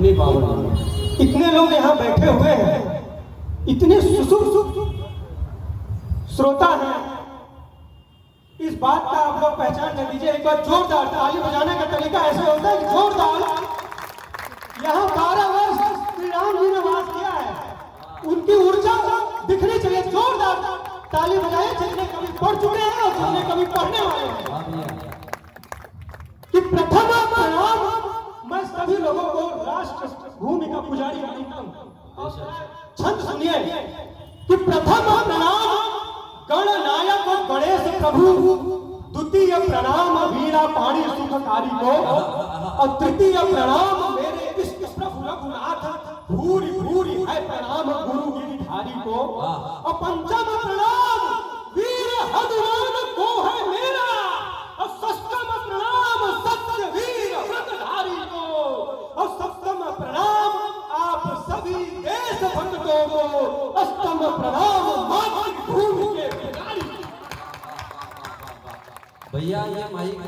इतनी पावर, इतने लोग यहाँ बैठे हुए हैं, इतने श्रोता हैं, इस बात का आप लोग पहचान कर लीजिए। एक बार जोरदार ताली बजाने का तरीका ऐसे होता है कि जोरदार, यहाँ 12 वर्ष श्री राम जी ने वास किया है, उनकी ऊर्जा दिखनी चाहिए। जोरदार ताली बजाइए जिसने कभी पढ़ चुके हैं और जिसने कभी पढ़ने वाले हैं। कि प्रथम प्रणाम मैं सभी लोगों को राष्ट्र भूमि का पुजारी मानता हूं। छंद सुनिए कि प्रथम प्रणाम गणनायक गणेश प्रभु, द्वितीय प्रणाम वीणा पाणी सुखकारी को, और तृतीय प्रणाम मेरे इष्ट प्रभु रघुनाथ, भूरि भूरि है प्रणाम गुरु गिरिधारी को, और पंचम प्रणाम वीर हनुमान को है मेरा, और षष्ठम प्रणाम सत्य वीर व्रतधारी को, और सप्तम प्रणाम आप सभी देश भक्तों को, अष्टम प्रणाम मातृभूमि के पुजारी। भैया ये माइक में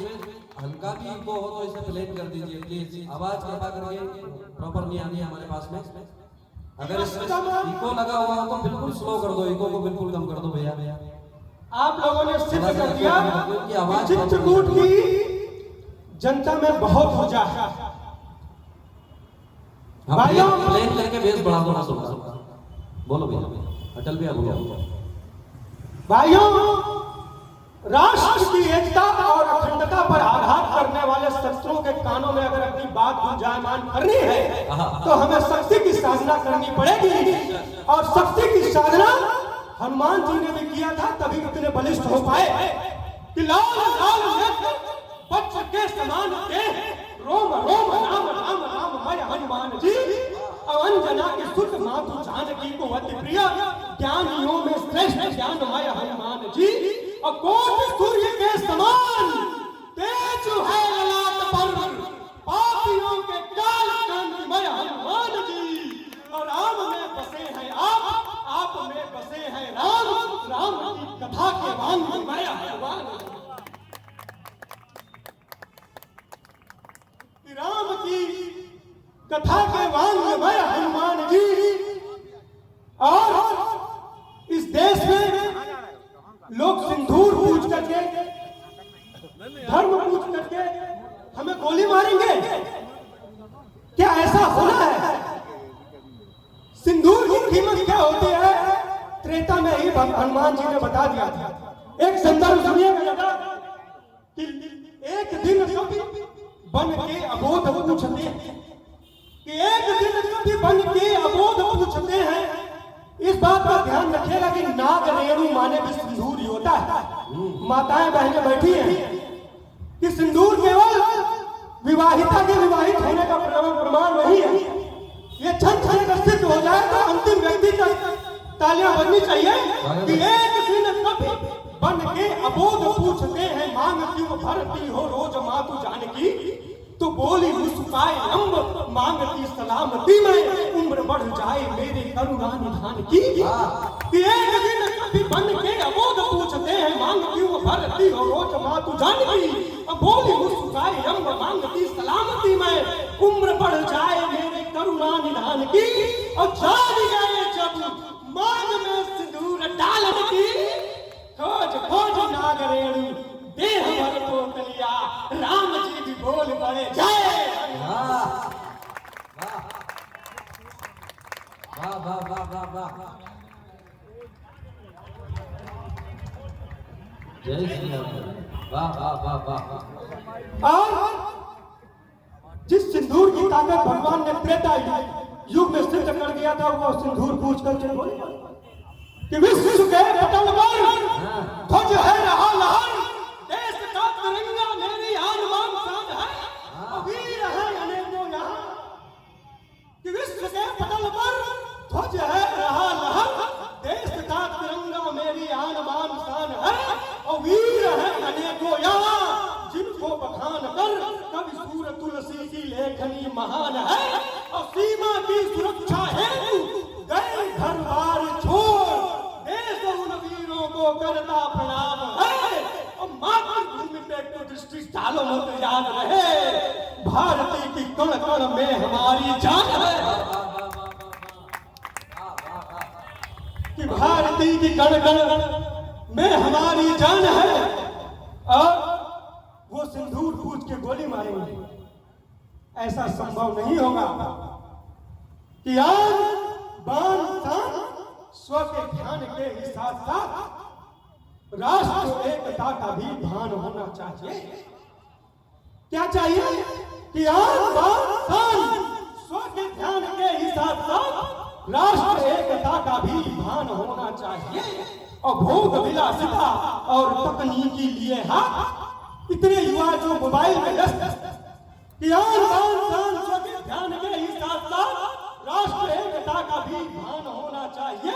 हल्का भी इको हो तो इसे प्लेन कर दीजिए प्लीज, आवाज कृपा करके प्रॉपर नहीं आनी है हमारे पास में। अगर इसमें इको लगा हुआ हो तो बिल्कुल स्लो कर दो, इको को बिल्कुल कम कर दो भैया। आप लोगों ने सिद्ध कर दिया कि चित्रकूट की जनता में बहुत ऊर्जा है। भाइयों प्लेन करके बेस बढ़ा दो ना सबका, बोलो भैया, अटल भैया बोलो। भाइयों, राष्ट्र की एकता और अखंडता पर आघात करने वाले शत्रुओं के कानों में अगर अपनी बात गुंजायमान करनी है तो हमें शक्ति की साधना करनी पड़ेगी, और शक्ति की साधना हनुमान जी ने भी किया था, तभी इतने बलिष्ठ हो पाए कि लाल लाल नेत्र वज्र के समान के, रोम रोम राम राम राममय हनुमान जी, अंजना की सुत मातु जानकी को अति प्रिय, ज्ञानियों में श्रेष्ठ ज्ञानमय हनुमान जी, और कोटि सूर्य के समान तेज है ललाट पर, पापियों के काल कांतिमय हनुमान जी, और राम में बसे हैं आप में बसे हैं राम, राम की कथा के वांगमय हनुमान, राम की कथा के वांगमय हनुमान जी। और इस देश में लोग सिंदूर पूछ करके, धर्म पूछ करके हमें गोली मारेंगे, क्या ऐसा होना है? सिंदूर की कीमत क्या होती है त्रेता में ही हनुमान जी ने बता दिया था। एक संदर्भ सुनिएगा कि एक दिन बन के अबोध पूछते हैं, कि एक दिन कभी बन के अबोध पूछते हैं। इस बात का ध्यान रखिएगा कि नाग रेणु माने भी सिंदूर ही होता है। माताएं बहनें बैठी हैं कि सिंदूर केवल विवाहिता के विवाहित होने का प्रमाण नहीं है। ये छन छन कर सिद्ध हो जाए तो अंतिम व्यक्ति तक तालियां बजनी चाहिए कि एक दिन कभी बन के अबोध पूछते हैं, मांग क्यों भरती हो रोज मातु जानकी, तो बोली मुस्काए अम्ब मांगती सलामती में, उम्र बढ़ जाए मेरे करुणा निधान की। एक दिन कभी बन के अबोध पूछते हैं, मांग क्यों भरती हो रोज मातु जानकी, बोली मुस्काए अम्ब मांगती सलामती में, उम्र बढ़ जाए मेरे करुणा निधान की। और जान गए जब मांग में सिंदूर डालन की, खोज खोज नाग रेणु देह भर पोतलिया, राम जी भी बोल पड़े जय। वाह वाह वाह वाह वाह, जय श्री राम, वाह वाह वाह वाह। और जिस सिंदूर की ताकत भगवान ने त्रेता युग में सिद्ध कर दिया था, वो सिंदूर पूछ कर बोले कि विश्व के पटल पर ध्वज है रहा लहर, देश का तिरंगा मेरी आन बान शान है, वीर है अनेकों यहाँ। कि विश्व के पटल पर ध्वज है रहा लहर, देश का तिरंगा मेरी आन बान शान है, और वीर है अनेकों यहाँ, जिनको बखान कर कवि सूर तुलसी की लेखनी महान है। और सीमा की सुरक्षा हेतु गए घर बार छोड़, देश उन वीरों को करता प्रणाम है। कण कण में हमारी जान है, कि भारती की कण कण में हमारी जान है, और वो सिंदूर पूछ के गोली मारेंगे। ऐसा संभव नहीं होगा कि आज बान शान स्व के ध्यान के ही साथ साथ राष्ट्र एकता का भी भान होना चाहिए। क्या चाहिए कि आज बान शान स्व के ध्यान के ही साथ साथ राष्ट्र एकता का भी भान होना चाहिए। और भोग विलासिता और तकनीकी लिए हाथ इतने युवा जो मोबाइल में व्यस्त कि आज बान शान स्व के ध्यान के ही साथ साथ राष्ट्र एकता का भी भान होना चाहिए।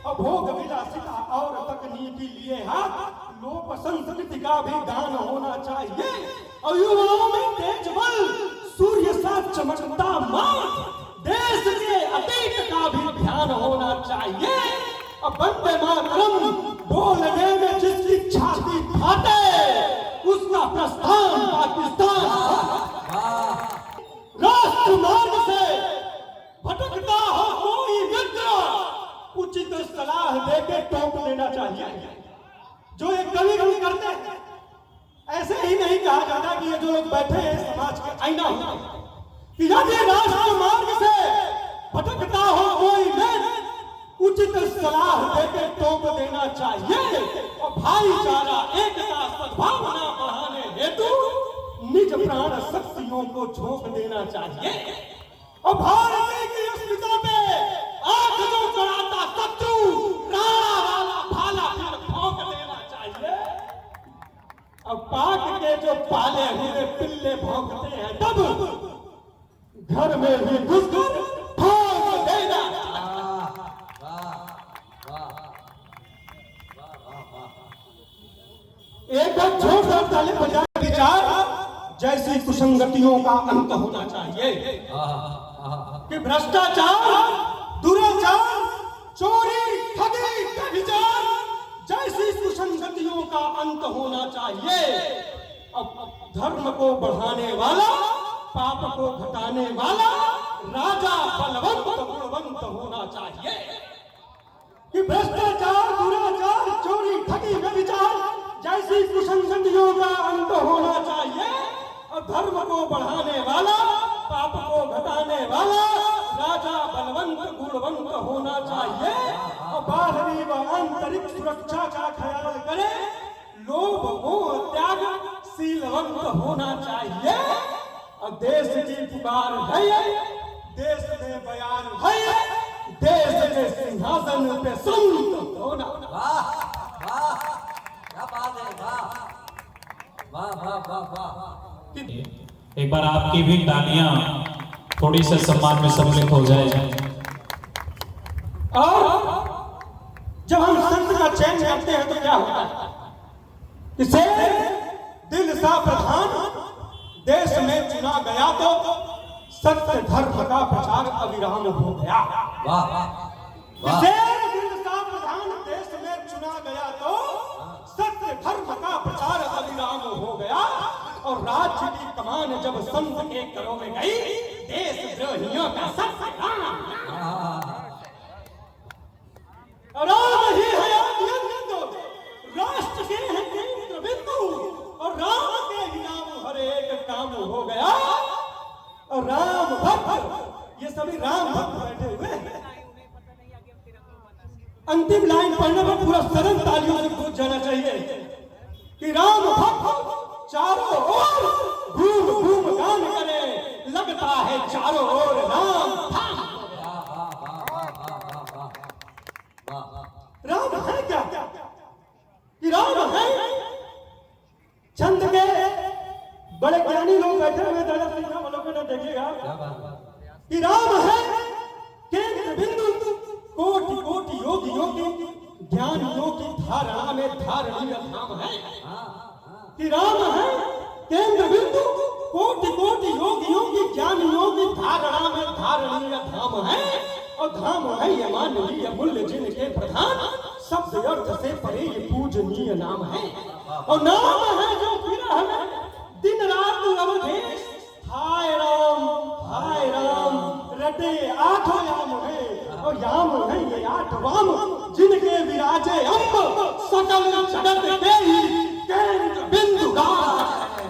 और भोग विलासिता और तकनीकी लिए हाथ लोक संस्कृति का भी गान होना चाहिए। और युवाओं में तेज बल सूर्य सा चमकता मान देश के अतीत का भी ध्यान होना चाहिए। और वंदे मातरम बोलने में जिसकी छाती फाटे उसका प्रस्थान पाकिस्तान। राष्ट्र मार्ग से भटकता हो कोई मित्र उचित सलाह देके टोक देना चाहिए। जो एक कभी कभी करते हैं, ऐसे ही नहीं कहा जाता कि ये जो लोग बैठे हैं समाज के आईना हो, कि यदि राष्ट्र मार्ग से भटकता हो कोई मित्र उचित सलाह देके टोक देना चाहिए। और भाईचारा एकता सद्भावना बढ़ाने हेतु निज प्राण शक्तियों को झोंक देना चाहिए। और भारत की अस्मिता पे आंख जो चढ़ाता शत्रु राणा वाला भाला फिर ठोक देना चाहिए। और पाक के जो पाले हुए पिल्ले भौंकते हैं तब घर में भी घुसकर ठोक देना। एक छोटा ताले बजा विचार जैसी कुसंगतियों का अंत होना चाहिए। कि भ्रष्टाचार, दुराचार, चोरी, ठगी, व्यभिचार जैसी कुसंगतियों का अंत होना चाहिए। अब धर्म को बढ़ाने वाला, पाप को घटाने वाला राजा बलवंत गुणवंत होना चाहिए। कि भ्रष्टाचार, दुराचार, चोरी, ठगी, व्यभिचार जैसी कुसंगतियों का अंत होना चाहिए। और धर्म को बढ़ाने वाला, पाप को घटाने वाला राजा बलवंत गुणवंत होना चाहिए। और बाहरी व आंतरिक सुरक्षा का ख्याल करे, लोभ मोह त्याग शीलवंत होना चाहिए। और देश की पुकार है, देश में बयान है, देश के सिंहासन पे संत होना। क्या बात है, वाह वाह वाह वाह। एक बार आपकी भी तालियां थोड़ी से सम्मान में सम्मिलित हो जाए। और जब हम संत का चयन करते हैं तो क्या होता है? इसे दिल सा प्रधान देश में चुना गया तो सत्य धर्म का प्रचार अविराम हो गया। वाह वाह। इसे दिल सा प्रधान देश में चुना गया तो सत्य धर्म का प्रचार अविराम हो गया। और राज्य की कमान जब संत के करों में गई, देश द्रोहियों का सत्य राम ही है बिंदु, राष्ट्र के हैं केंद्र बिंदु। और राम के ही नाम हर एक काम हो गया। और राम भक्त, ये सभी राम भक्त बैठे हुए हैं। अंतिम लाइन पढ़ने पर पूरा सदन तालियों से गूंज जाना चाहिए कि राम भक्त चारों ओर घूम घूम गान करे, लगता है चारों ओर राम। राम है क्या? कि राम है? छंद के बड़े ज्ञानी लोग बैठे हुए दादा सिंह अवलोकन ने देखिएगा कि राम है केंद्र बिंदु, कोटि कोटि योगियों की ज्ञानियों की धारणा में धारणीय धाम है। कि राम है केंद्र बिंदु, कोटि कोटि योगियों की ज्ञानियों की धारणा में धारणीय धाम है। और धाम है ये मानवीय मूल्य जिनके प्रधान, शब्द अर्थ से परे ये पूजनीय नाम है। और नाम है जो फिर हमें दिन रात अवधेश, हाय राम कहते आठों याम है और याम है ये आठ वाम जिनके विराजे अम्ब सकल जगत के ही केंद्र बिंदु गान।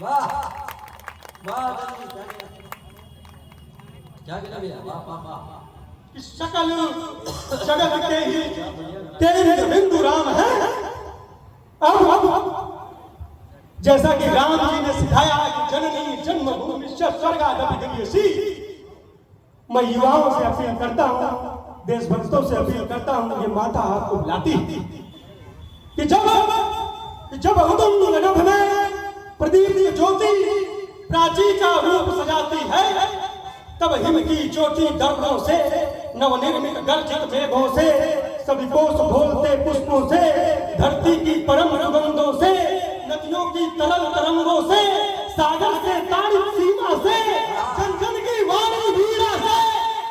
वाह वाह क्या गिना भैया, वाह वाह वाह। कि सकल जगत के ही केंद्र बिंदु राम है। अब जैसा कि राम जी ने सिखाया कि जननी जन्मभूमि स्वर्गादपि, मैं युवाओं से अपील करता हूँ, देशभक्तों से अपील करता हूँ, ये माता आपको बुलाती कि जब उदुम नभ में प्रदीप की ज्योति प्राची का रूप सजाती है, तब हिम की चोटी दर्दों से नवनिर्मित गर्जित मेघों से सभी कोष बोलते पुष्पों से धरती की परम सुगंधों से नदियों की तरल तरंगों से सागर से तारित सीमा से जन जन की वाणी वीरा से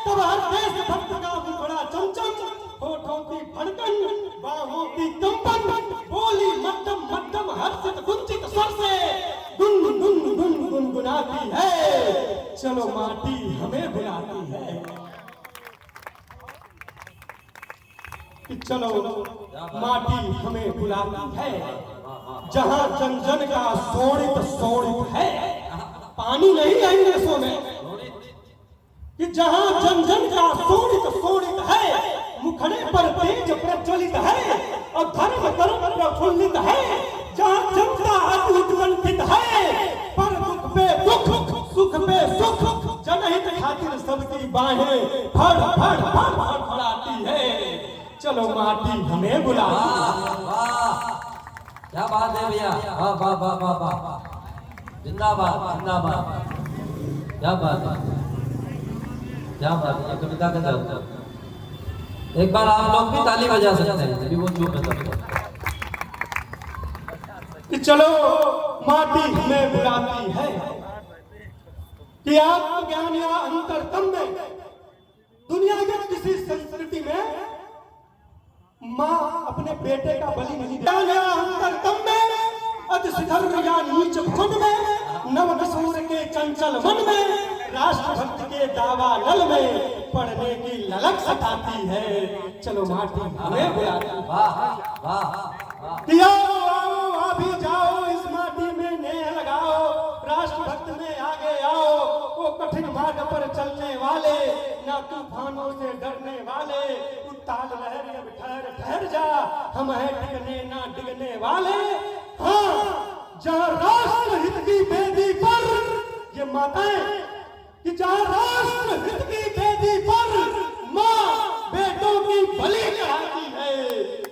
तब हर देश भक्त का मुखड़ा चमचम, होठों की धड़कन, बाहों की कंपन, बोली मध्यम मध्यम हर्षित कुंचित स्वर से गुन गुन गुन गुनगुनाती है। चलो माटी हमें बुलाती है कि चलो माटी हमें बुलाती है। जहां जन जन का शोणित शोणित है, पानी नहीं है इन देशों में, कि जहां जन जन का शोणित शोणित है, मुखड़े पर तेज प्रज्वलित है और धर्म कर्म प्रफुल्लित है, जहां जनता अति उत्कंठित है, पर दुख पे दुख सुख पे सुख, जनहित खातिर सबकी बाहें फड़ फड़ फड़ फड़फड़ाती है। चलो माटी हमें बुलाती है। वाह क्या बात है भैया, वाह वाह वाह वाह वाह, जिंदाबाद जिंदाबाद, क्या बात है क्या बात है। कविता का दर्द एक बार आप लोग भी ताली बजा सकते हैं, अभी वो चुप है। कि चलो माटी हमें बुलाती है कि आत्मज्ञान या अंतरतम में दुनिया के किसी संस्कृति में माँ अपने बेटे का बलि नहीं देती। अंतरतम में अति शिखर या नीच भवन में नव नसूर के चंचल मन में राष्ट्रभक्त के दावा नल में पढ़ने की ललक सताती है। चलो माटी हमें बुलाती है। वाह वाह वाह, कि आओ अभी जाओ इस माटी में नेह लगाओ, राष्ट्रभक्त में आगे आओ, वो कठिन मार्ग पर चलने वाले, ना तूफानों से डरने वाले, उत्ताल लहर अब ठहर ठहर जा, हम हैं टिकने ना डिगने वाले। हाँ, जहाँ राष्ट्र हित की बेदी पर ये माताएं, कि जहाँ राष्ट्र हित की बेदी पर माँ बेटों की बलि चढ़ाती है।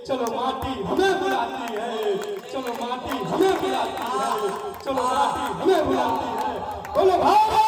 चलो माटी हमें बुलाती है, चलो माटी हमें बुलाती है, चलो माटी हमें बुलाती है। बोलो भारत।